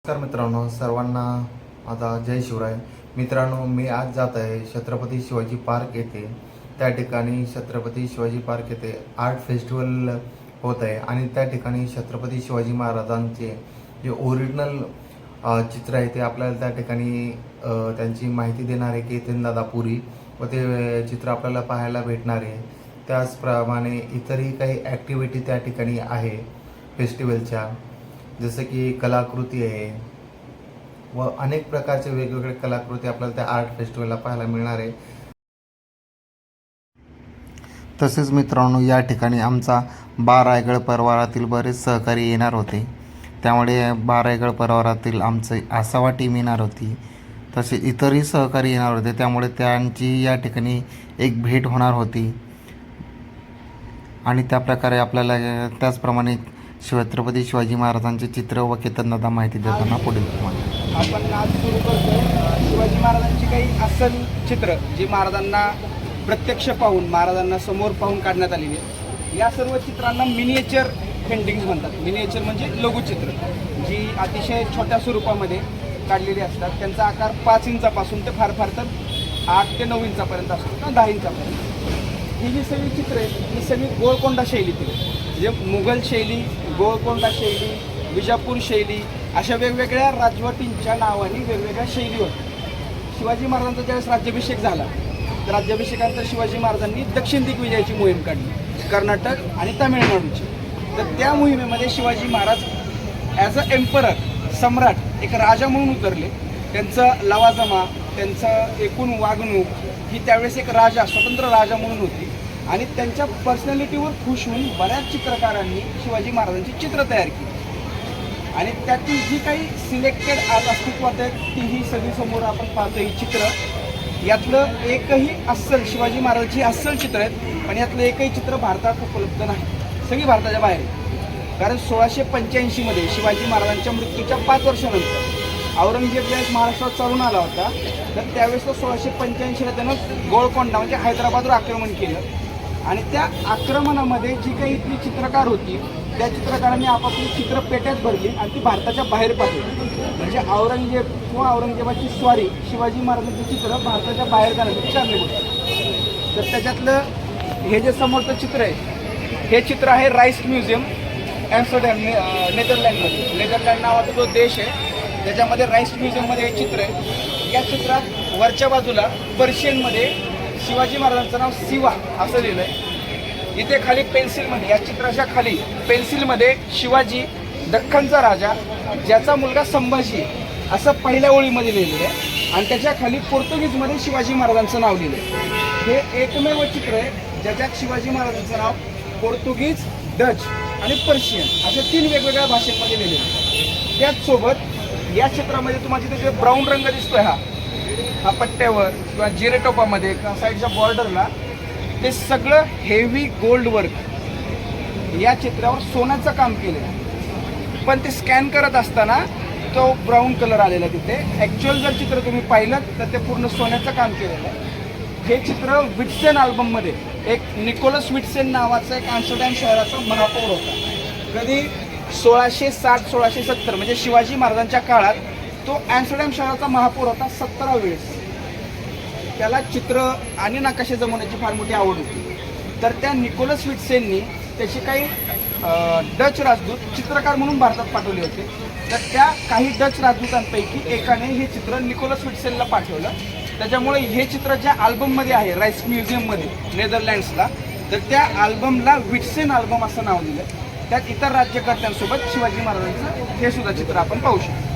नमस्कार मित्रांनो, सर्वांना माझा जय शिवराय. मित्रांनो, मी आज जात आहे छत्रपती शिवाजी पार्क येथे. त्या ठिकाणी छत्रपती शिवाजी पार्क येथे आर्ट फेस्टिवल होत आहे आणि त्या ठिकाणी छत्रपती शिवाजी महाराजांचे जे ओरिजिनल चित्र आहे ते आपल्याला त्या ठिकाणी त्यांची माहिती देणार आहे केतनदादा पुरी व ते चित्र आपल्याला पाहायला भेटणार आहे. त्याचप्रमाणे इतरही काही ॲक्टिव्हिटी त्या ठिकाणी आहे फेस्टिवलच्या, जसं की कलाकृती आहे व अनेक प्रकारचे वेगवेगळे कलाकृती आपल्याला त्या आर्ट फेस्टिवलला पाहायला मिळणार आहे. तसेच मित्रांनो, या ठिकाणी आमचा रायगड परिवारातील बरेच सहकारी येणार होते. त्यामुळे रायगड परिवारातील आमचं आसावा टीम येणार होती. तसे इतरही सहकारी येणार होते. त्यामुळे त्यांची या ठिकाणी एक भेट होणार होती आणि त्याप्रकारे आपल्याला त्याचप्रमाणे छत्रपती शिवाजी महाराजांचे चित्र व केतनदादा माहिती देताना पुढील आपण आज सुरू करतो शिवाजी महाराजांची काही अस्सल चित्र जी महाराजांना प्रत्यक्ष पाहून, महाराजांना समोर पाहून काढण्यात आलेली आहे. या सर्व चित्रांना मिनिएचर पेंटिंग्स म्हणतात. मिनिएचर म्हणजे लघुचित्र, जी अतिशय छोट्या स्वरूपामध्ये काढलेली असतात. त्यांचा आकार 5 इंचापासून ते फार तर 8 ते 9 इंचापर्यंत असतो किंवा 10 इंचापर्यंत. ही जी सगळी चित्र आहेत ही सगळी गोळकोंडा शैलीतील आहे. म्हणजे मुघल शैली, गोळकोंडा शैली, विजापूर शैली अशा वेगवेगळ्या राजवटींच्या नावाने वेगवेगळ्या शैली होत्या. शिवाजी महाराजांचा ज्यावेळेस राज्याभिषेक झाला, तर राज्याभिषेकानंतर शिवाजी महाराजांनी दक्षिण दिग्विजयाची मोहीम काढली, कर्नाटक आणि तामिळनाडूची. तर त्या मोहिमेमध्ये Shivaji Maharaj as a emperor, सम्राट, एक राजा म्हणून उतरले. त्यांचं लवाजमा, त्यांचं एकूण वागणूक ही त्यावेळेस एक राजा, स्वतंत्र राजा म्हणून होती. आणि त्यांच्या पर्सनॅलिटीवर खुश होऊन बऱ्याच चित्रकारांनी शिवाजी महाराजांची चित्र तयार केली. आणि त्यातील जी काही सिलेक्टेड आज अस्तित्वात आहेत तीही सगळी समोर आपण पाहतो. ही चित्र, यातलं एकही अस्सल शिवाजी महाराजांची अस्सल चित्र आहेत, पण यातलं एकही चित्र भारतात उपलब्ध नाही. सगळी भारताच्या बाहेर आहे. कारण 1685मध्ये शिवाजी महाराजांच्या मृत्यूच्या 5 वर्षानंतर औरंगजेब ज्यावेळेस महाराष्ट्रात चालून आला होता, तर त्यावेळेस तो 1685ला त्यानं गोळकोंडा म्हणजे हैदराबादवर आक्रमण केलं. आणि त्या आक्रमणामध्ये जी काही इथली चित्रकार होती त्या चित्रकारांनी आपापली चित्र पेट्यात भरली आणि ती भारताच्या बाहेर पाठवली. म्हणजे औरंगजेब किंवा औरंगजेबाची स्वारी शिवाजी महाराजांची चित्र भारताच्या बाहेर जाण्यासाठी कारणीभूत होती. तर त्याच्यातलं हे जे समोरचं चित्र आहे, हे चित्र आहे राईस म्युझियम, ॲम्स्टरडॅम, नेदरलँडमध्ये. नेदरलँड नावाचा जो देश आहे त्याच्यामध्ये राईस म्युझियममध्ये हे चित्र आहे. या चित्रात वरच्या बाजूला पर्शियनमध्ये शिवाजी महाराजांचं नाव शिवा असं लिहिलं आहे. इथे खाली पेन्सिलमध्ये, या चित्राच्या खाली पेन्सिलमध्ये शिवाजी दख्खनचा राजा ज्याचा मुलगा संभाजी असं पहिल्या ओळीमध्ये लिहिलेलं आहे. आणि त्याच्या खाली पोर्तुगीजमध्ये शिवाजी महाराजांचं नाव लिहिलं आहे. हे एकमेव चित्र आहे ज्याच्यात शिवाजी महाराजांचं नाव पोर्तुगीज, डच आणि पर्शियन अशा 3 वेगवेगळ्या भाषेमध्ये लिहिलेलं आहे. त्याचसोबत या चित्रामध्ये तुम्हाला तिथे जे ब्राऊन रंग दिसतोय हा पट्ट्यावर किंवा जिरेटोपामध्ये किंवा साईडच्या बॉर्डरला, ते सगळं हेवी गोल्ड वर्क या चित्रावर सोन्याचं काम केलं आहे. पण ते स्कॅन करत असताना तो ब्राऊन कलर आलेला तिथे. ॲक्च्युअल जर चित्र तुम्ही पाहिलं तर ते पूर्ण सोन्याचं काम केलेलं आहे. हे चित्र विट्सेन अल्बममध्ये, एक निकोलस विट्सेन नावाचा एक ॲम्स्टरडॅम शहराचा महापौर होता. कधी 1660-1670 म्हणजे शिवाजी महाराजांच्या काळात तो ॲम्स्टरडॅम शहराचा महापौर होता 17 वेळेस. त्याला चित्र आणि नकाशे जमवण्याची फार मोठी आवड होती. तर त्या निकोलस विट्सेननी त्याचे काही डच राजदूत चित्रकार म्हणून भारतात पाठवले होते. तर त्या काही डच राजदूतांपैकी एकाने हे चित्र निकोलस विट्सेनला पाठवलं. त्याच्यामुळे हे चित्र ज्या अल्बममध्ये आहे राईस म्युझियममध्ये नेदरलँड्सला, तर त्या अल्बमला विट्सेन अल्बम असं नाव दिलं. त्यात इतर राज्यकर्त्यांसोबत शिवाजी महाराजांचं हे सुद्धा चित्र आपण पाहू शकतो.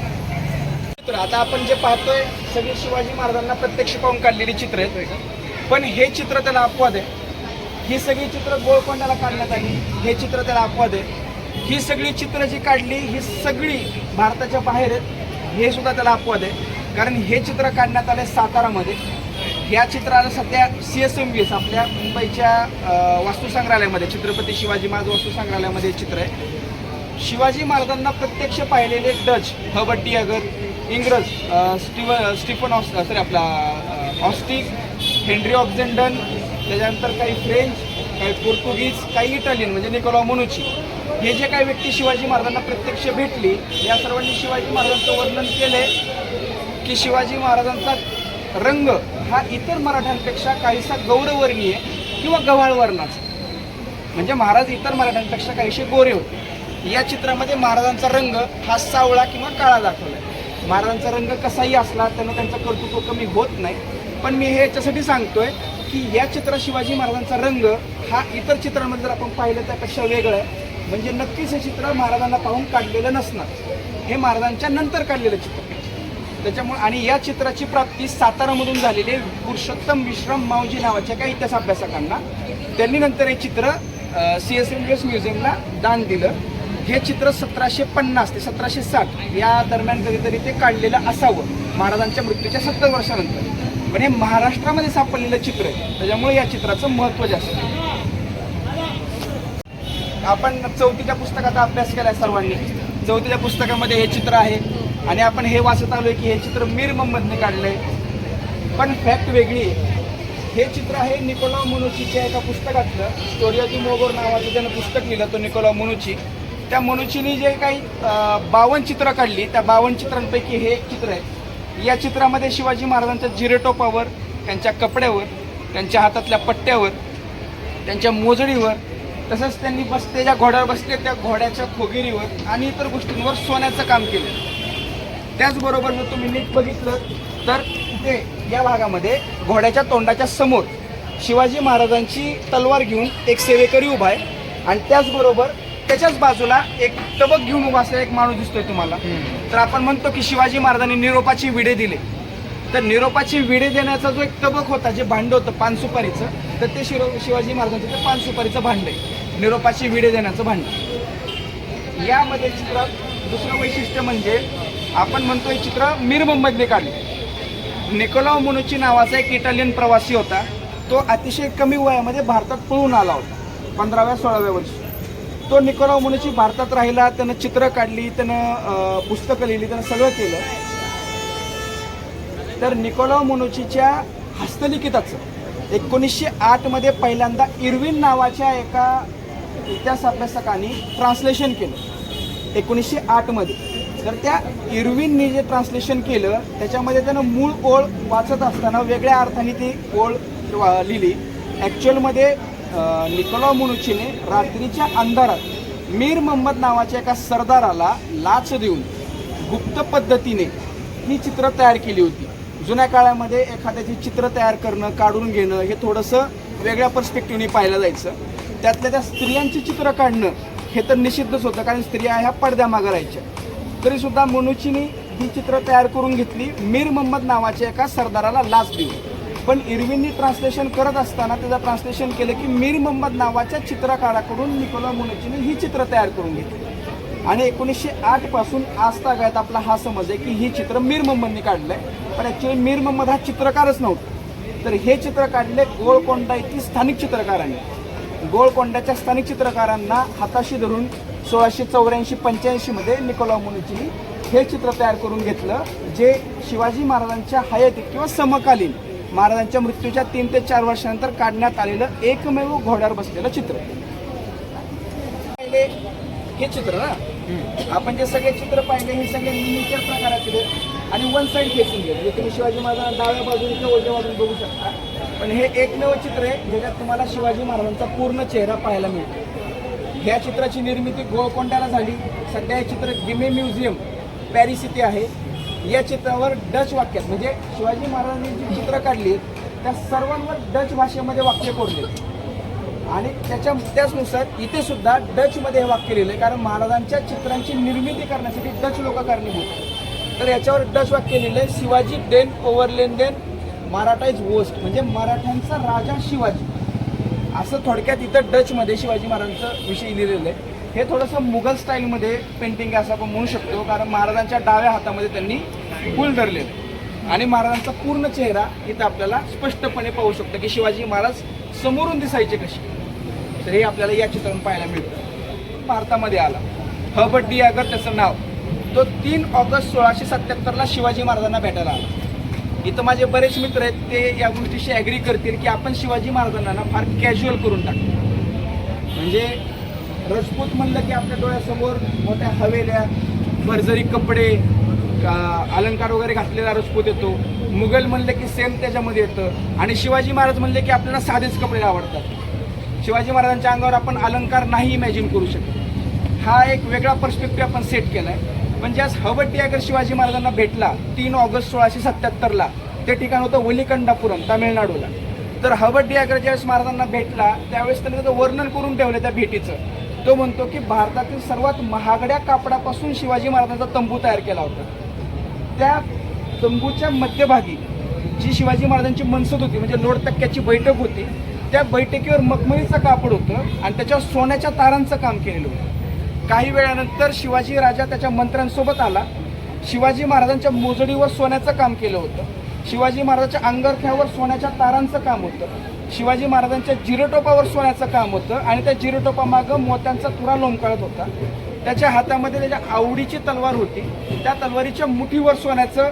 आता आपण जे पाहतोय सगळी शिवाजी महाराजांना प्रत्यक्ष पाहून काढलेली चित्र आहेत. पण हे चित्र त्याला अपवाद आहे. ही सगळी चित्र गोळकोंडाला काढण्यात आली, हे चित्र त्याला अपवाद आहे. ही सगळी चित्र जी काढली ही सगळी भारताच्या बाहेर आहेत, हे सुद्धा त्याला अपवाद आहे. कारण हे चित्र काढण्यात आले सातारामध्ये. या चित्राला सध्या CSMVS आपल्या मुंबईच्या वास्तुसंग्रहालयामध्ये, छत्रपती शिवाजी महाराज वास्तुसंग्रहालयामध्ये चित्र आहे. शिवाजी महाराजांना प्रत्यक्ष पाहिलेले डच, हबर्ट अगर, इंग्रज, स्टीफन ऑस्टिक, हेनरी ऑक्झेंडन, त्याच्यानंतर काही फ्रेंच, काही पोर्तुगीज, काही इटालियन म्हणजे निकोला मनुची, हे जे काही व्यक्ती शिवाजी महाराजांना प्रत्यक्ष भेटली, या सर्वांनी शिवाजी महाराजांचं वर्णन केलंय की शिवाजी महाराजांचा रंग हा इतर मराठ्यांपेक्षा काहीसा गौरवर्णीय किंवा गव्हाळ वर्णाचा, म्हणजे महाराज इतर मराठ्यांपेक्षा काहीसे गोरे होते. या चित्रामध्ये महाराजांचा रंग हा सावळा किंवा काळा दाखवला आहे. महाराजांचा रंग कसाही असला त्यानं त्यांचं कर्तृत्व कमी होत नाही, पण मी हे याच्यासाठी सांगतोय की या चित्रात शिवाजी महाराजांचा रंग हा इतर चित्रांमध्ये जर आपण पाहिलं त्यापेक्षा वेगळं आहे. म्हणजे नक्कीच हे चित्र महाराजांना पाहून काढलेलं नसणार, हे महाराजांच्या नंतर काढलेलं चित्र. त्याच्यामुळे आणि या चित्राची प्राप्ती सातारामधून झालेली आहे पुरुषोत्तम विश्राम माऊजी नावाच्या काही इतिहास अभ्यासकांना. त्यांनी नंतर हे चित्र CSMVS म्युझियमला दान दिलं. हे चित्र 1750 ते 1760 या दरम्यान कधीतरी ते काढलेलं असावं, महाराजांच्या मृत्यूच्या 70 वर्षानंतर. पण हे महाराष्ट्रामध्ये सापडलेलं चित्र आहे, त्याच्यामुळे या चित्राचं महत्त्व जास्त आहे. आपण 4थीच्या पुस्तकाचा अभ्यास केला आहे सर्वांनी. 4थीच्या पुस्तकामध्ये हे चित्र आहे आणि आपण हे वाचत आलोय की हे चित्र मीर मोहम्मदने काढलंय. पण फॅक्ट वेगळी आहे. हे चित्र आहे निकोलाव मनुचीच्या एका पुस्तकातलं, स्टोरी ऑफ द मोगोर नावाचं ज्यानं पुस्तक लिहिलं तो निकोलाव मनुची. त्या मनुचीने जे काही 52 चित्रं काढली, त्या 52 चित्रांपैकी हे एक चित्र आहे. या चित्रामध्ये शिवाजी महाराजांच्या जिरेटोपावर, त्यांच्या कपड्यावर, त्यांच्या हातातल्या पट्ट्यावर, त्यांच्या मोजडीवर, तसंच त्यांनी ज्या घोड्यावर बसले त्या घोड्याच्या खोगिरीवर आणि इतर गोष्टींवर सोन्याचं काम केलं. त्याचबरोबर जर तुम्ही नीट बघितलं तर ते या भागामध्ये घोड्याच्या तोंडाच्या समोर शिवाजी महाराजांची तलवार घेऊन एक सेवेकरी उभा आहे आणि त्याचबरोबर त्याच्याच बाजूला एक तबक घेऊन उभा असलेला एक माणूस दिसतोय तुम्हाला. तर आपण म्हणतो की शिवाजी महाराजांनी निरोपाची विडे दिले. तर निरोपाची विडे देण्याचा जो एक तबक होता, जे भांड होतं पानसुपारीचं, तर ते शिवाजी महाराजांचं ते पानसुपारीचं भांड आहे, निरोपाची विडे देण्याचं भांड. यामध्ये चित्रात दुसरं वैशिष्ट्य म्हणजे आपण म्हणतो हे चित्र मीर मोहम्मदने काढले. निकोलाव मनुची नावाचा एक इटालियन प्रवासी होता. तो अतिशय कमी वयामध्ये भारतात पळून आला होता, 15व्या-16व्या वर्षी. तो निकोलाव मनुची भारतात राहिला, त्यानं चित्र काढली, त्यानं पुस्तकं लिहिली, त्यानं सगळं केलं. तर निकोलाव मनुचीच्या हस्तलिखिताचं 1908 मध्ये पहिल्यांदा इर्विन नावाच्या एका इतिहास अभ्यासकाने ट्रान्सलेशन केलं 1908 मध्ये. तर त्या इर्विनने जे ट्रान्सलेशन केलं त्याच्यामध्ये त्यानं मूळ ओळ वाचत असताना वेगळ्या अर्थाने ती ओळ लिहिली. ॲक्च्युअलमध्ये निकोलाव मनुचीने रात्रीच्या अंधारात मीर मोहम्मद नावाच्या एका सरदाराला लाच देऊन गुप्त पद्धतीने ही चित्र तयार केली होती. जुन्या काळामध्ये एखाद्याची चित्र तयार करणं, काढून घेणं हे थोडंसं वेगळ्या पर्स्पेक्टिव्हने पाहिलं जायचं. त्यातल्या त्या स्त्रियांची चित्र काढणं हे तर निषिद्धच होतं, कारण स्त्रिया ह्या पडद्यामागं राहायच्या. तरीसुद्धा मनुचीने ही चित्र तयार करून घेतली मीर मोहम्मद नावाच्या एका सरदाराला लाच देऊन. पण इर्विननी ट्रान्सलेशन करत असताना त्याचं ट्रान्सलेशन केलं की मीर मोहम्मद नावाच्या चित्रकाराकडून निकोलाव मनुचीने ही चित्र तयार करून घेतली. आणि 1908 पासून आजतागायत आपला हा समज आहे की ही चित्र मीर मोहम्मदने काढलं आहे. पण ॲक्च्युली मीर मोहम्मद हा चित्रकारच नव्हता. तर हे चित्र काढले गोळकोंडा येथील स्थानिक चित्रकारांनी. गोळकोंड्याच्या स्थानिक चित्रकारांना हाताशी धरून 1684-85 मध्ये निकोलाव मनुचीने हे चित्र तयार करून घेतलं, जे शिवाजी महाराजांच्या हयातीत किंवा समकालीन महाराजांच्या मृत्यूच्या 3 ते 4 वर्षानंतर काढण्यात आलेलं एकमेव घोड्यावर बसलेलं चित्र. हे चित्र ना आपण जे सगळे चित्र पाहिले हे सगळे मिनिएचर प्रकारातले आणि वन साईड फेसिंग आहे, म्हणजे तुम्ही शिवाजी महाराजांना डाव्या बाजूने किंवा उजव्या बाजूने बघू शकता. पण हे एकमेव चित्र आहे ज्याच्यात तुम्हाला शिवाजी महाराजांचा पूर्ण चेहरा पाहायला मिळतो. ह्या चित्राची निर्मिती गोळकोंड्याला झाली. सध्या हे चित्र गिमे म्युझियम पॅरिस इथे आहे. या चित्रावर डच वाक्यात, म्हणजे शिवाजी महाराजांनी जी चित्र काढली त्या सर्वांवर डच भाषेमध्ये वाक्य कोरले आणि त्याचनुसार इथे सुद्धा डचमध्ये हे वाक्य लिहिलं, कारण महाराजांच्या चित्रांची निर्मिती करण्यासाठी डच लोक कारणीभूत. तर याच्यावर डच वाक्य लिहिलं आहे, शिवाजी डेन ओव्हरलेंडेन मराठा इज वोस्ट, म्हणजे मराठ्यांचा राजा शिवाजी. असं थोडक्यात इथं डचमध्ये शिवाजी महाराजांचं विषयी लिहिलेलं आहे. हे थोडंसं मुघल स्टाईलमध्ये पेंटिंग आहे असं आपण म्हणू शकतो, कारण महाराजांच्या डाव्या हातामध्ये त्यांनी फूल धरलेलं आहे आणि महाराजांचा पूर्ण चेहरा इथं आपल्याला स्पष्टपणे पाहू शकतो की शिवाजी महाराज समोरून दिसायचे कसे. तर हे आपल्याला या चित्रातून पाहायला मिळतं. भारतामध्ये आला हर्बर्ट डियागर त्याचं नाव. तो 3 ऑगस्ट 1677ला शिवाजी महाराजांना भेटायला आला. इथं माझे बरेच मित्र आहेत, ते या गोष्टीशी ॲग्री करतील की आपण शिवाजी महाराजांना फार कॅज्युअल करून टाकतो. म्हणजे राजपूत म्हणलं की आपल्या डोळ्यासमोर मोठ्या हवेल्या, भरजरी कपडे, अलंकार वगैरे घातलेला राजपूत येतो. मुघल म्हणलं की सेम त्याच्यामध्ये येतं. आणि शिवाजी महाराज म्हणले की आपल्याला साधेच कपडे आवडतात. शिवाजी महाराजांच्या अंगावर आपण अलंकार नाही इमॅजिन करू शकत. हा एक वेगळा पर्स्पेक्टिव्ह आपण सेट केला आहे. पण ज्यास हवट्टियागर शिवाजी महाराजांना भेटला 3 ऑगस्ट 1677ला, ते ठिकाण होतं वलिकंडापुरम, तामिळनाडूला. तर हवट्टियागर ज्यावेळेस महाराजांना भेटला त्यावेळेस त्यांनी त्याचं वर्णन करून ठेवलं त्या भेटीचं. तो म्हणतो की भारतातील सर्वात महागड्या कापडापासून शिवाजी महाराजांचा तंबू तयार केला होता. त्या तंबूच्या मध्यभागी जी शिवाजी महाराजांची मनसद होती, म्हणजे लोड तक्क्याची बैठक होती, त्या बैठकीवर मखमलीचं कापड होतं आणि त्याच्यावर सोन्याच्या तारांचं काम केलेलं होतं. काही वेळानंतर शिवाजी राजा त्याच्या मंत्र्यांसोबत आला. शिवाजी महाराजांच्या मोजडीवर सोन्याचं काम केलं होतं. शिवाजी महाराजांच्या अंगरख्यावर सोन्याच्या तारांचं काम होतं. शिवाजी महाराजांच्या जिरेटोपावर सोन्याचं काम होतं आणि त्या जिरेटोपामागं मोत्यांचा तुरा लोंबकळत होता. त्याच्या हातामध्ये त्याच्या आवडीची तलवार होती. त्या तलवारीच्या मुठीवर सोन्याचं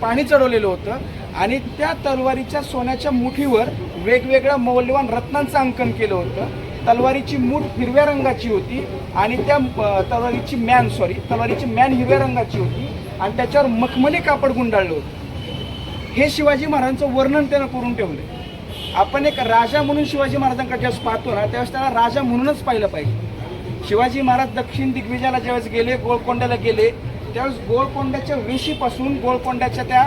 पाणी चढवलेलं होतं आणि त्या तलवारीच्या सोन्याच्या मुठीवर वेगवेगळ्या मौल्यवान रत्नांचं अंकन केलं होतं. तलवारीची मूठ हिरव्या रंगाची होती आणि त्या तलवारीची मॅन हिरव्या रंगाची होती आणि त्याच्यावर मखमली कापड गुंडाळलं होतं. हे शिवाजी महाराजांचं वर्णन त्यानं करून ठेवलं. आपण एक राजा म्हणून शिवाजी महाराजांकडे ज्यावेळेस पाहतो ना, त्यावेळेस त्याला राजा म्हणूनच पाहिलं पाहिजे. शिवाजी महाराज दक्षिण दिग्विजयाला ज्यावेळेस गेले, गोलकोंड्याला गेले, त्यावेळेस गोलकोंड्याच्या वेशीपासून गोलकोंड्याच्या त्या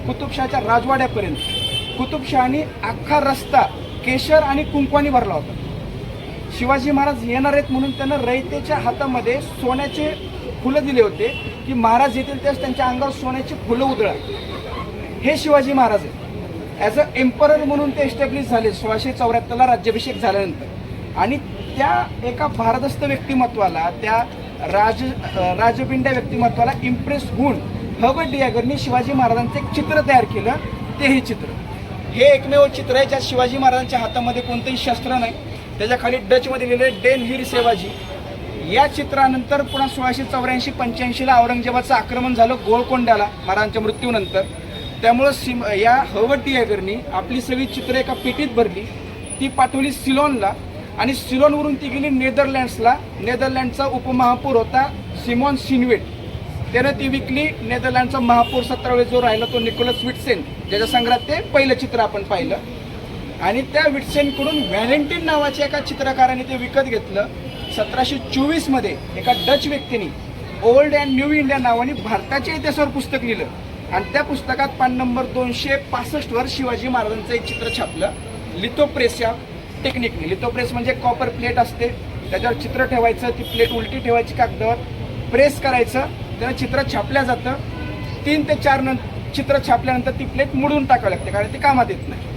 कुतुबशहाच्या राजवाड्यापर्यंत कुतुबशहानी अख्खा रस्ता केशर आणि कुंकवानी भरला होता. शिवाजी महाराज येणार आहेत म्हणून त्यानं रयतेच्या हातामध्ये सोन्याचे फुलं दिले होते की महाराज येतील त्यावेळेस त्यांच्या अंगावर सोन्याची फुलं उधळा. हे शिवाजी महाराज आहेत. ॲज अ एम्परर म्हणून ते एस्टॅब्लिश झाले 1674ला राज्याभिषेक झाल्यानंतर. आणि त्या एका भारदस्त व्यक्तिमत्वाला, त्या राजपिंड्या व्यक्तिमत्वाला इम्प्रेस होऊन हवट्टियागरनी शिवाजी महाराजांचं एक चित्र तयार केलं. ते हे चित्र, हे एकमेव चित्र आहे ज्यात शिवाजी महाराजांच्या हातामध्ये कोणतंही शस्त्र नाही. त्याच्या खाली डचमध्ये लिहिलेलं डेन वीर शिवाजी. या चित्रानंतर पुन्हा 1684-85ला औरंगजेबाचं आक्रमण झालं गोलकोंड्याला महाराजांच्या मृत्यूनंतर. त्यामुळं या हवट्टियागरनी आपली सगळी चित्र एका पेटीत भरली, ती पाठवली सिलोनला आणि सिलोनवरून ती गेली नेदरलँड्सला. नेदरलँडचा उपमहापौर होता सिमॉन सिनवेट. त्यानं ती विकली. नेदरलँडचा महापौर 17 वेळेस जो राहिला तो निकोलस विटसेन, ज्याच्या संग्रहात ते पहिलं चित्र आपण पाहिलं. आणि त्या विटसेनकडून व्हॅलेंटिन नावाच्या एका चित्रकाराने ते विकत घेतलं. 1724मध्ये एका डच व्यक्तीने ओल्ड अँड न्यू इंडिया नावाने भारताच्या इतिहासावर पुस्तक लिहिलं आणि त्या पुस्तकात पान नंबर 265वर शिवाजी महाराजांचं एक चित्र छापलं लिथोप्रेस या टेक्निकने. लिथोप्रेस म्हणजे कॉपर प्लेट असते, त्याच्यावर चित्र ठेवायचं, ती प्लेट उलटी ठेवायची कागदावर, प्रेस करायचं, त्यानं चित्र छापल्या जातं. 3 ते 4 चित्र छापल्यानंतर ती प्लेट मोडून टाकावी लागते कारण ती कामात येत नाही.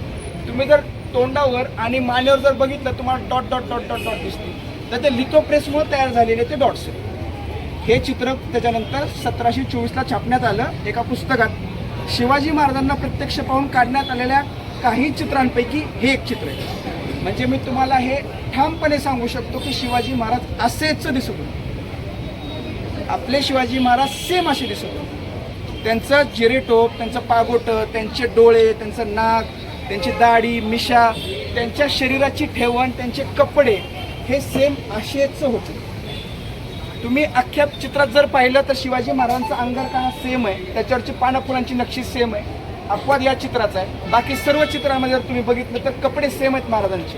तुम्ही जर तोंडावर आणि मानेवर जर बघितलं तुम्हाला dot dot dot dot dot दिसते, तर ते लिथोप्रेसमुळे तयार झालेले ते डॉट्स आहेत. हे चित्र त्याच्यानंतर 1724ला छापण्यात आलं एका पुस्तकात. शिवाजी महाराजांना प्रत्यक्ष पाहून काढण्यात आलेल्या काही चित्रांपैकी हे एक चित्र आहे. म्हणजे मी तुम्हाला हे ठामपणे सांगू शकतो की शिवाजी महाराज असेच दिसत होते. आपले शिवाजी महाराज सेम असे दिसत होते. त्यांचं जिरेटोप, त्यांचं पागोटं, त्यांचे डोळे, त्यांचं नाक, त्यांची दाढी, मिशा, त्यांच्या शरीराची ठेवण, त्यांचे कपडे हे सेम असेच होते. तुम्ही अख्ख्या चित्रात जर पाहिलं तर शिवाजी महाराजांचा अंगरखा हा सेम आहे, त्याच्यावरची पानाफुलांची नक्षी सेम आहे. अपवाद या चित्राचा आहे. बाकी सर्व चित्रांमध्ये जर तुम्ही बघितलं तर कपडे सेम आहेत महाराजांचे.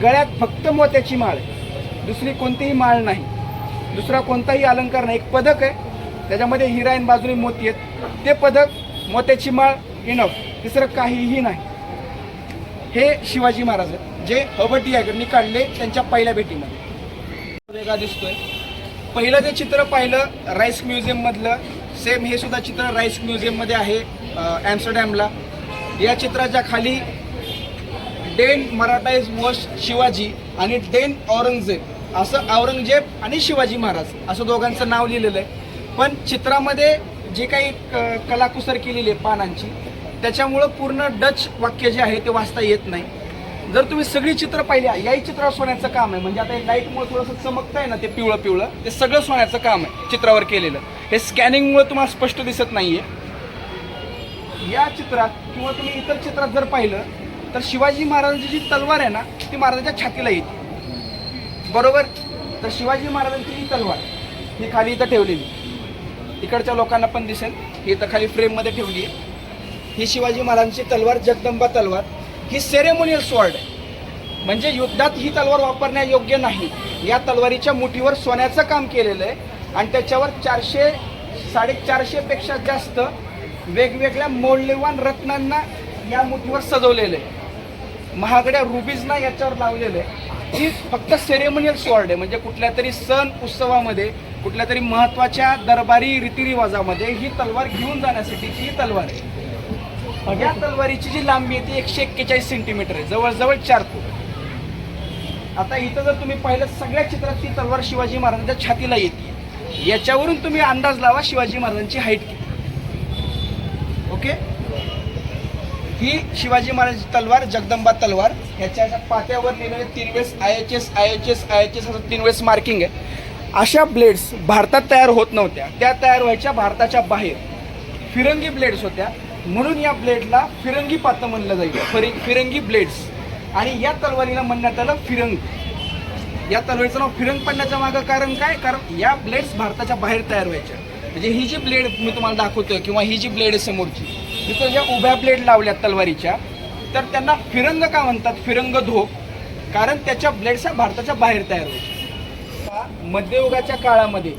गळ्यात फक्त मोत्याची माळ आहे, दुसरी कोणतीही माळ नाही, दुसरा कोणताही अलंकार नाही. एक पदक आहे त्याच्यामध्ये हिरा आणि बाजूने मोती आहेत, ते पदक, मोत्याची माळ, इनफ, तिसरं काहीही नाही. हे शिवाजी महाराज आहेत जे हवट्टियागरनी काढले त्यांच्या पहिल्या भेटीमध्ये. वेगळा दिसतोय. पहिलं ते चित्र पाहिलं राईस म्युझियममधलं, सेम हे सुद्धा चित्र राईस म्युझियममध्ये आहे ॲम्स्टरडॅमला. या चित्राच्या खाली डेन मराठाईज वॉश शिवाजी आणि डेन औरंगजेब असं औरंगजेब आणि शिवाजी महाराज असं दोघांचं नाव लिहिलेलं आहे. पण चित्रामध्ये जे काही कलाकुसर केलेली आहे पानांची, त्याच्यामुळं पूर्ण डच वाक्य जे आहे ते वाचता येत नाही. जर तुम्ही सगळी चित्र पाहिली, याही चित्रावर सोन्याचं काम आहे. म्हणजे आता हे लाईटमुळे थोडंसं चमकतं आहे ना, ते पिवळं पिवळं, ते सगळं सोन्याचं काम आहे चित्रावर केलेलं. हे स्कॅनिंगमुळे तुम्हाला स्पष्ट दिसत नाहीये. या चित्रात किंवा तुम्ही इतर चित्रात जर पाहिलं तर शिवाजी महाराजांची जी तलवार आहे ना, ती महाराजांच्या छातीला येते, बरोबर. तर शिवाजी महाराजांची ही तलवार ही खाली इथं ठेवलेली, इकडच्या लोकांना पण दिसेल, ही इथं खाली फ्रेममध्ये ठेवली आहे. ही शिवाजी महाराजांची तलवार जगदंबा तलवार. ही सेरेमोनियल स्वॉर्ड आहे, म्हणजे युद्धात ही तलवार वापरण्यायोग्य नाही. या तलवारीच्या मुठीवर सोन्याचं काम केलेलं आहे आणि त्याच्यावर 400-450 पेक्षा जास्त वेगवेगळ्या मौल्यवान रत्नांना या मुठीवर सजवलेलं आहे. महागड्या रुबीजना याच्यावर लावलेलं आहे. ही फक्त सेरेमोनियल स्वॉर्ड आहे, म्हणजे कुठल्या तरी सण उत्सवामध्ये, कुठल्या तरी महत्त्वाच्या दरबारी रीतिरिवाजामध्ये ही तलवार घेऊन जाण्यासाठीची ही तलवार आहे. या तलवारीची जी लांबी आहे ती 141 सेंटीमीटर आहे, जवळजवळ 4 फूट. आता इथं जर तुम्ही पाहिलं सगळ्या चित्रात ती तलवार शिवाजी महाराजांच्या छातीला येते. याच्यावरून तुम्ही अंदाज लावा शिवाजी महाराजांची हाईट किती. ओके, ही शिवाजी महाराजांची तलवार जगदंबा तलवार. ह्याच्या पात्यावर लिहिलेले 3 वेळेस IHS असं 3 वेळेस मार्किंग आहे. अशा ब्लेड्स भारतात तयार होत नव्हत्या, त्या तयार व्हायच्या भारताच्या बाहेर. फिरंगी ब्लेड्स होत्या, म्हणून या ब्लेडला फिरंगी पातं म्हणलं जाईल, फिरंगी ब्लेड्स. आणि या तलवारीला म्हणण्यात आलं फिरंग. या तलवारीचं नाव फिरंग पडण्याचं मागं कारण काय? कारण या ब्लेड्स भारताच्या बाहेर तयार व्हायच्या. म्हणजे ही जी ब्लेड मी तुम्हाला दाखवतोय किंवा ही जी ब्लेड आहे समोरची, तिथं ज्या उभ्या ब्लेड लावल्या तलवारीच्या, तर त्यांना फिरंग का म्हणतात? फिरंग धोक, कारण त्याच्या ब्लेड्स भारताच्या बाहेर तयार व्हायच्या. मध्ययुगाच्या काळामध्ये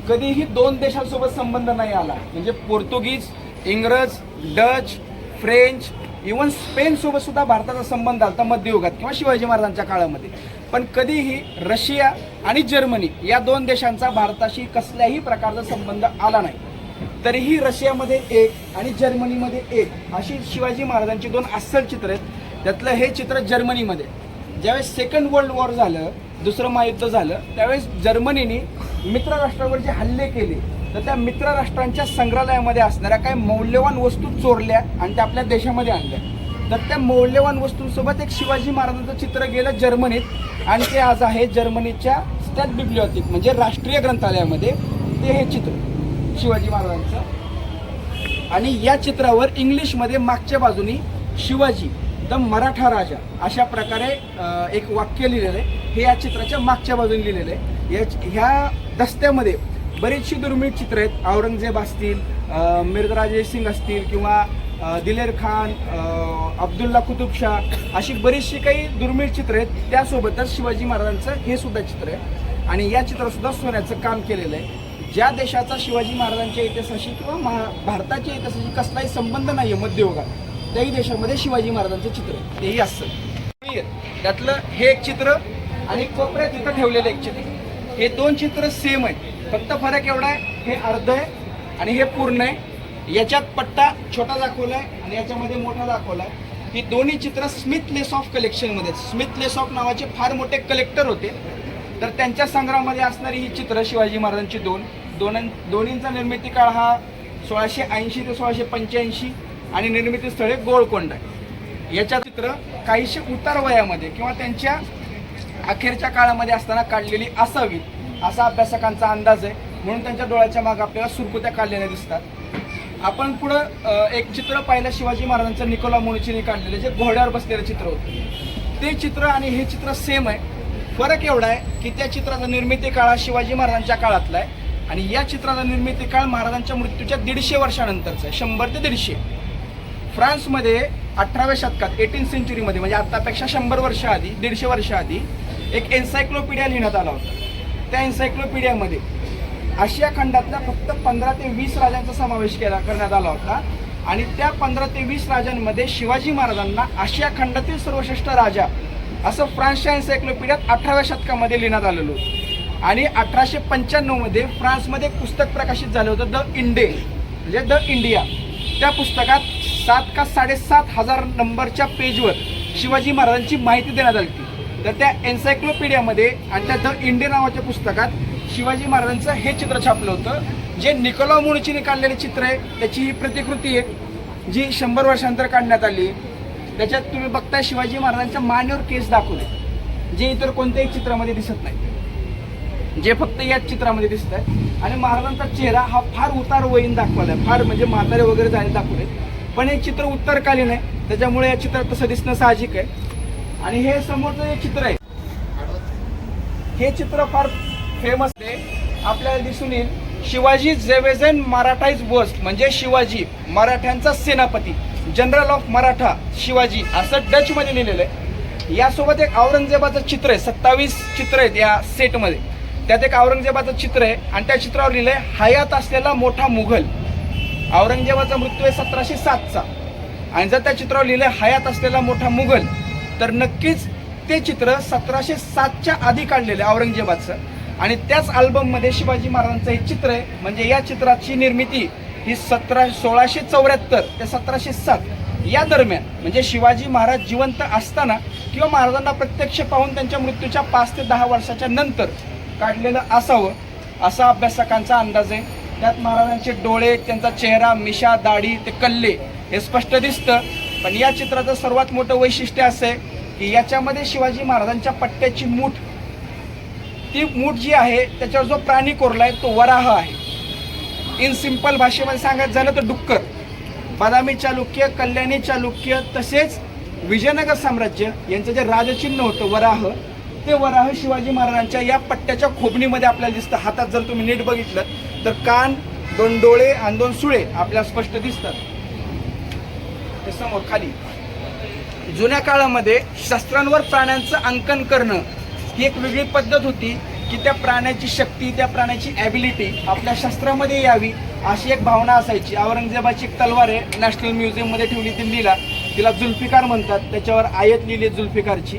कधीही 2 देशांसोबत संबंध नाही आला, म्हणजे पोर्तुगीज, इंग्रज, डच, फ्रेंच, इवन स्पेनसोबत सुद्धा भारताचा संबंध आला मध्ययुगात किंवा शिवाजी महाराजांच्या काळामध्ये. पण कधीही रशिया आणि जर्मनी या 2 देशांचा भारताशी कसल्याही प्रकारचा संबंध आला नाही. तरीही रशियामध्ये एक आणि जर्मनीमध्ये एक अशी शिवाजी महाराजांची 2 अस्सल चित्र आहेत. त्यातलं हे चित्र जर्मनीमध्ये. ज्यावेळेस सेकंड वर्ल्ड वॉर झालं, दुसरं महायुद्ध झालं, त्यावेळेस जर्मनीने मित्र राष्ट्रावर जे हल्ले केले, तर त्या मित्र राष्ट्रांच्या संग्रहालयामध्ये असणाऱ्या काही मौल्यवान वस्तू चोरल्या आणि त्या आपल्या देशामध्ये आणल्या. तर त्या मौल्यवान वस्तूंसोबत एक शिवाजी महाराजांचं चित्र गेलं जर्मनीत आणि ते आज आहे जर्मनीच्या स्टॅट बिब्लिओथेक म्हणजे राष्ट्रीय ग्रंथालयामध्ये. ते हे चित्र शिवाजी महाराजांचं. आणि या चित्रावर इंग्लिशमध्ये मागच्या बाजूनी शिवाजी द मराठा राजा अशा प्रकारे एक वाक्य लिहिलेलं आहे. हे या चित्राच्या मागच्या बाजूने लिहिलेलं आहे. ह्या दस्त्यामध्ये बरीचशी दुर्मिळ चित्र आहेत. औरंगजेब असतील, मिर्झा सिंग असतील किंवा दिलेर खान, अब्दुल्ला कुतुबशाह, अशी बरीचशी काही दुर्मिळ चित्र आहेत. त्यासोबतच शिवाजी महाराजांचं हे सुद्धा चित्र आहे आणि या चित्रातसुद्धा सोन्याचं काम केलेलं आहे. ज्या देशाचा शिवाजी महाराजांच्या इतिहासाशी किंवा भारताच्या इतिहासाशी कसलाही संबंध नाही आहे मध्ययुगात, त्याही देशामध्ये शिवाजी महाराजांचं चित्र आहे, तेही असतं. त्यातलं हे एक चित्र आणि कोपऱ्यात इथं ठेवलेलं एक चित्र, हे 2 चित्र सेम आहेत. फक्त फरक एवढा आहे, हे अर्ध आहे आणि हे पूर्ण आहे. याच्यात पट्टा छोटा दाखवला आहे आणि याच्यामध्ये मोठा दाखवला आहे. ही दोन्ही चित्र स्मिथ लेसॉफ कलेक्शनमध्ये. स्मिथ लेसॉफ नावाचे फार मोठे कलेक्टर होते, तर त्यांच्या संग्रहामध्ये असणारी ही चित्र शिवाजी महाराजांची दोन्हींचा निर्मिती काळ हा 1680 ते 1685 आणि निर्मिती स्थळे गोळकोंडा आहे. याच्या चित्र काहीशी उतार वयामध्ये किंवा त्यांच्या अखेरच्या काळामध्ये असताना काढलेली असावीत असा अभ्यासकांचा अंदाज आहे. म्हणून त्यांच्या डोळ्याच्या मागे आपल्याला सुरकुत्या काढलेल्या दिसतात. आपण पुढं एक चित्र पाहिलं शिवाजी महाराजांचं निकोला मोनिचीने काढलेलं, जे घोड्यावर बसलेलं चित्र होतं. ते चित्र आणि हे चित्र सेम आहे. फरक एवढा आहे की त्या चित्राचा निर्मिती काळ शिवाजी महाराजांच्या काळातला आहे आणि या चित्राचा निर्मिती काळ महाराजांच्या मृत्यूच्या 150 वर्षानंतरचा आहे, 100 ते 150. फ्रान्समध्ये 18व्या शतकात 18th सेंचुरीमध्ये म्हणजे आतापेक्षा 100 वर्ष आधी, 150 वर्ष आधी एक एन्सायक्लोपीडिया लिहिण्यात आला होता. त्या एन्सायक्लोपीडियामध्ये आशिया खंडातल्या फक्त 15 ते 20 राजांचा समावेश करण्यात आला होता आणि त्या 15 ते 20 राजांमध्ये शिवाजी महाराजांना आशिया खंडातील सर्वश्रेष्ठ राजा असं फ्रान्सच्या एन्सायक्लोपीडियात 18व्या शतकामध्ये लिहिण्यात आलेलं होतं. आणि 1895 मध्ये फ्रान्समध्ये एक पुस्तक प्रकाशित झालं होतं, द इंडे म्हणजे द इंडिया. त्या पुस्तकात 7 का 7.5 हजार नंबरच्या पेजवर शिवाजी महाराजांची माहिती देण्यात आली होती. तर त्या एन्सायक्लोपीडियामध्ये आणि त्या द इंडिया नावाच्या पुस्तकात शिवाजी महाराजांचं हे चित्र छापलं होतं, जे निकोला मोनिचीने काढलेले चित्र आहे. त्याची ही प्रतिकृती आहे जी 100 वर्षांतर काढण्यात आली. त्याच्यात तुम्ही बघताय शिवाजी महाराजांच्या मानेवर केस दाखवले, जे इतर कोणत्याही चित्रामध्ये दिसत नाही, जे फक्त याच चित्रामध्ये दिसत आहे. आणि महाराजांचा चेहरा हा फार उतारवयीन दाखवला आहे, फार म्हणजे म्हातारे वगैरे झाले दाखवले. पण हे चित्र उत्तरकालीन आहे, त्याच्यामुळे या चित्रात तसं दिसणं साहजिक आहे. आणि हे समोरचं जे चित्र आहे, हे चित्र फार फेमस आहे. आपल्याला दिसून येईल शिवाजी जेवेजन मराठाईज वोस्ट म्हणजे शिवाजी मराठ्यांचा सेनापती, जनरल ऑफ मराठा शिवाजी असं डचमध्ये लिहिलेलं आहे. यासोबत एक औरंगजेबाचं चित्र आहे. 27 चित्र आहेत या सेटमध्ये. त्यात एक औरंगजेबाचं चित्र आहे आणि त्या चित्रावर लिहिलंय हयात असलेला मोठा मुघल. औरंगजेबाचा मृत्यू आहे 1707चा आणि जर त्या चित्रावर लिहिलंय हयात असलेला मोठा मुघल तर नक्कीच ते चित्र 1707च्या आधी काढलेलं आहे औरंगजेबाचं. आणि त्याच अल्बममध्ये शिवाजी महाराजांचं हे चित्र आहे. म्हणजे या चित्राची निर्मिती ही 1674 ते 1707 या दरम्यान, म्हणजे शिवाजी महाराज जिवंत असताना किंवा महाराजांना प्रत्यक्ष पाहून त्यांच्या मृत्यूच्या 5 ते 10 वर्षाच्या नंतर काढलेलं असावं असा अभ्यासकांचा अंदाज आहे. त्यात महाराजांचे डोळे, त्यांचा चेहरा, मिशा, दाढी, ते कल्ले हे स्पष्ट दिसतं. पण या चित्राचं सर्वात मोठं वैशिष्ट्य असं आहे की याच्यामध्ये शिवाजी महाराजांच्या पट्ट्याची मूठ, ती मूठ जी आहे त्याच्यावर जो प्राणी कोरलाय तो वराह आहे. इन सिंपल भाषेमध्ये सांगायचं झालं तर डुक्कर. बदामी चालुक्य, कल्याणी चालुक्य तसेच विजयनगर साम्राज्य यांचं जे राजचिन्ह होतं वराह, ते वराह शिवाजी महाराजांच्या या पट्ट्याच्या खोबणीमध्ये आपल्याला दिसतं. हातात जर तुम्ही नीट बघितलं तर कान, 2 डोळे आणि 2 सुळे आपल्याला स्पष्ट दिसतात. ते समोर खाली. जुन्या काळामध्ये शस्त्रांवर प्राण्यांचं अंकन करणं ही एक वेगळी पद्धत होती की त्या प्राण्याची शक्ती, त्या प्राण्याची ॲबिलिटी आपल्या शस्त्रामध्ये यावी अशी एक भावना असायची. औरंगजेबाची एक तलवार आहे, नॅशनल म्युझियममध्ये ठेवली दिल्लीला. तिला जुल्फिकार म्हणतात. त्याच्यावर आयत लिहिली आहे जुल्फिकारची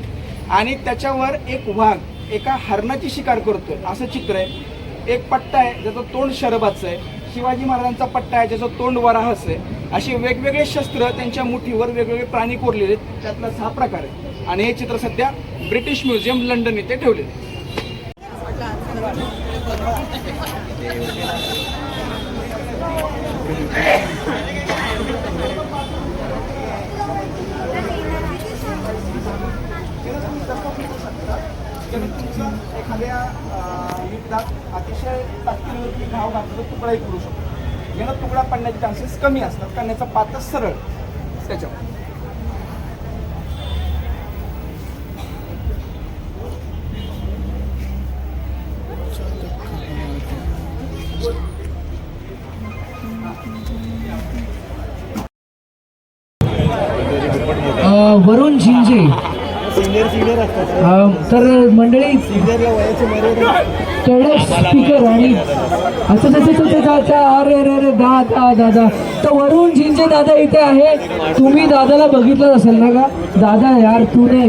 आणि त्याच्यावर एक वाघ एका हरणाची शिकार करतोय असं चित्र आहे. एक पट्टा आहे ज्याचं तोंड शरभाचं आहे. शिवाजी महाराजांचा पट्टा आहे ज्याचं तोंड वराहचं आहे. अशी वेगवेगळे शस्त्र त्यांच्या मुठीवर वेगवेगळे प्राणी कोरलेले आहेत. त्यातलाच हा प्रकार आहे आणि हे चित्र सध्या ब्रिटिश म्युझियम लंडन येथे ठेवलेले आहे. एखाद्या युद्धात अतिशय ताकदीवरती घाव घातला तुकडाही करू शकतो. याला तुकडा पडण्याचे चान्सेस कमी असतात कारण याचा पातळ सरळ त्याच्यावर. वरुण झिंजे तर मंडळी तेवढं स्पीकर आणि असं अरे अरे अरे दादा तर वरुण झिंजे दादा इथे आहे. तुम्ही दादाला बघितलं असेल ना का? दादा यार तू नाही